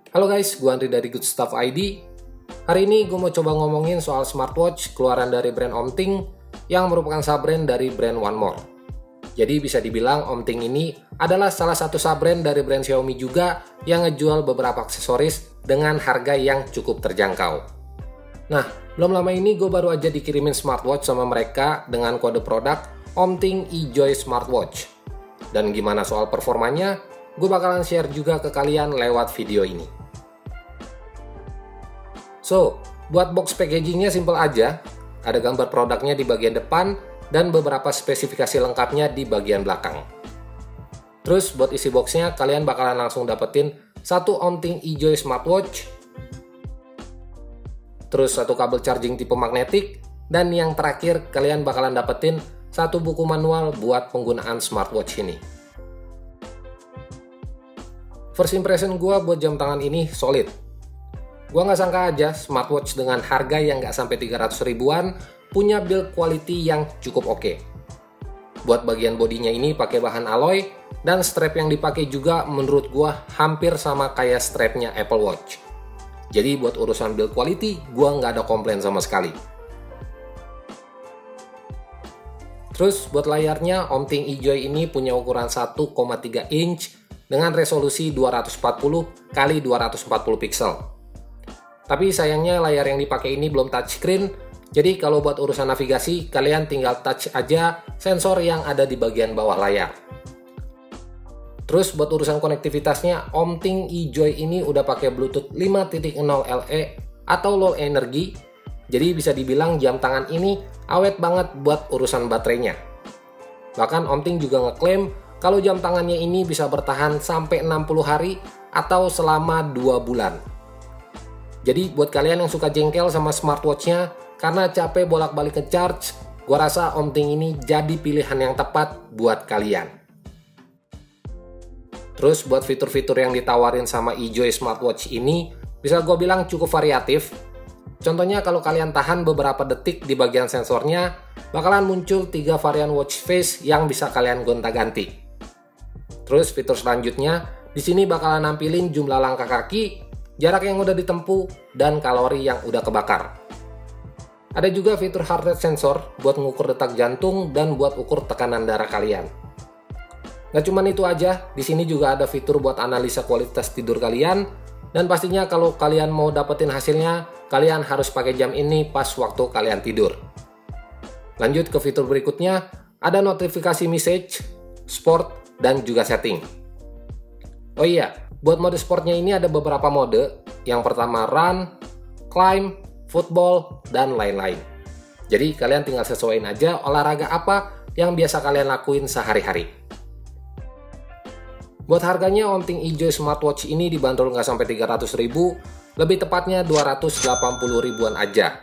Halo guys, gue Andri dari Good Stuff ID. Hari ini gue mau coba ngomongin soal smartwatch keluaran dari brand Omting yang merupakan sub-brand dari brand One More. Jadi bisa dibilang Omting ini adalah salah satu sub-brand dari brand Xiaomi juga yang ngejual beberapa aksesoris dengan harga yang cukup terjangkau. Nah, belum lama ini gue baru aja dikirimin smartwatch sama mereka dengan kode produk Omting eJoy Smartwatch. Dan gimana soal performanya, gue bakalan share juga ke kalian lewat video ini. So, buat box packagingnya simple aja, ada gambar produknya di bagian depan dan beberapa spesifikasi lengkapnya di bagian belakang. Terus buat isi boxnya kalian bakalan langsung dapetin satu Omting eJoy Smartwatch, terus satu kabel charging tipe magnetik, dan yang terakhir kalian bakalan dapetin satu buku manual buat penggunaan smartwatch ini. First impression gue buat jam tangan ini solid. Gua nggak sangka aja smartwatch dengan harga yang nggak sampai 300 ribuan punya build quality yang cukup oke. Buat bagian bodinya ini pakai bahan alloy dan strap yang dipakai juga menurut gua hampir sama kayak strapnya Apple Watch. Jadi buat urusan build quality gua nggak ada komplain sama sekali. Terus buat layarnya Omting eJoy ini punya ukuran 1,3 inch dengan resolusi 240 x 240 pixel. Tapi sayangnya layar yang dipakai ini belum touchscreen, jadi kalau buat urusan navigasi kalian tinggal touch aja sensor yang ada di bagian bawah layar. Terus buat urusan konektivitasnya, Omting eJoy ini udah pakai Bluetooth 5.0 LE atau low energy, jadi bisa dibilang jam tangan ini awet banget buat urusan baterainya. Bahkan Omting juga ngeklaim kalau jam tangannya ini bisa bertahan sampai 60 hari atau selama 2 bulan. Jadi buat kalian yang suka jengkel sama smartwatchnya karena capek bolak-balik nge-charge, gua rasa Omting ini jadi pilihan yang tepat buat kalian. Terus buat fitur-fitur yang ditawarin sama eJoy Smartwatch ini bisa gue bilang cukup variatif. Contohnya kalau kalian tahan beberapa detik di bagian sensornya, bakalan muncul 3 varian watch face yang bisa kalian gonta-ganti. Terus fitur selanjutnya, di sini bakalan nampilin jumlah langkah kaki, jarak yang udah ditempuh, dan kalori yang udah kebakar. Ada juga fitur heart rate sensor buat mengukur detak jantung dan buat ukur tekanan darah kalian. Gak cuman itu aja, di sini juga ada fitur buat analisa kualitas tidur kalian, dan pastinya kalau kalian mau dapetin hasilnya, kalian harus pakai jam ini pas waktu kalian tidur. Lanjut ke fitur berikutnya, ada notifikasi message, sport, dan juga setting. Oh iya, buat mode sportnya ini ada beberapa mode. Yang pertama run, climb, football, dan lain-lain. Jadi kalian tinggal sesuaiin aja olahraga apa yang biasa kalian lakuin sehari-hari. Buat harganya Omting eJoy Smartwatch ini dibanderol nggak sampai 300 ribu, lebih tepatnya 280 ribuan aja.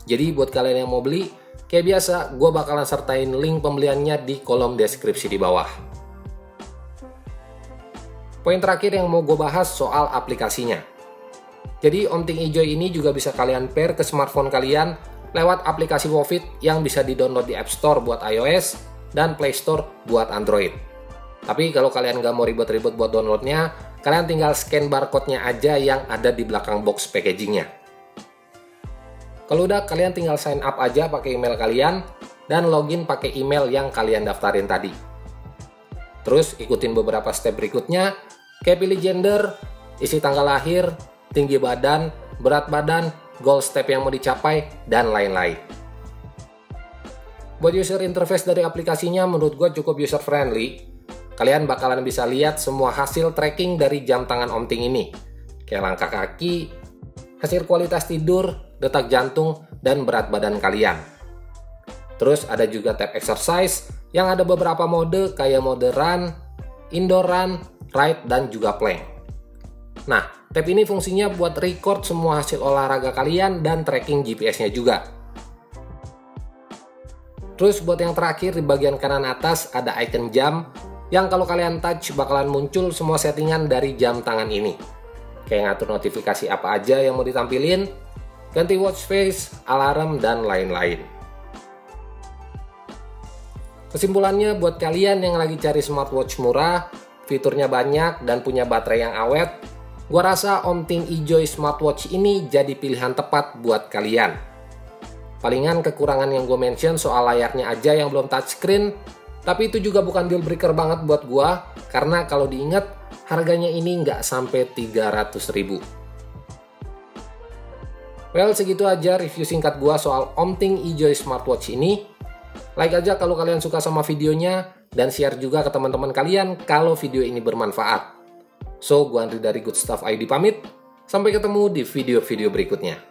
Jadi buat kalian yang mau beli, kayak biasa gue bakalan sertain link pembeliannya di kolom deskripsi di bawah. Poin terakhir yang mau gue bahas soal aplikasinya. Jadi Omting eJoy ini juga bisa kalian pair ke smartphone kalian lewat aplikasi Wofit yang bisa di-download di App Store buat iOS dan Play Store buat Android. Tapi kalau kalian nggak mau ribet-ribet buat downloadnya, kalian tinggal scan barcode-nya aja yang ada di belakang box packagingnya. Kalau udah, kalian tinggal sign up aja pakai email kalian dan login pakai email yang kalian daftarin tadi. Terus ikutin beberapa step berikutnya, kayak pilih gender, isi tanggal lahir, tinggi badan, berat badan, goal step yang mau dicapai, dan lain-lain. Buat user interface dari aplikasinya menurut gue cukup user friendly. Kalian bakalan bisa lihat semua hasil tracking dari jam tangan Omting ini, kayak langkah kaki, hasil kualitas tidur, detak jantung, dan berat badan kalian. Terus ada juga tab exercise yang ada beberapa mode kayak mode run, indoor run, ride, dan juga plank. Nah, tab ini fungsinya buat record semua hasil olahraga kalian dan tracking GPS-nya juga. Terus buat yang terakhir di bagian kanan atas ada icon jam yang kalau kalian touch bakalan muncul semua settingan dari jam tangan ini. Kayak ngatur notifikasi apa aja yang mau ditampilin, ganti watch face, alarm, dan lain-lain. Kesimpulannya buat kalian yang lagi cari smartwatch murah, fiturnya banyak dan punya baterai yang awet, Gua rasa Omting eJoy smartwatch ini jadi pilihan tepat buat kalian. Palingan kekurangan yang gue mention soal layarnya aja yang belum touchscreen, tapi itu juga bukan deal breaker banget buat gua, karena kalau diingat harganya ini nggak sampai 300.000. Well, segitu aja review singkat gua soal Omting eJoy smartwatch ini. Like aja kalau kalian suka sama videonya, dan share juga ke teman-teman kalian kalau video ini bermanfaat. So, gua Andri dari Good Stuff ID pamit. Sampai ketemu di video-video berikutnya.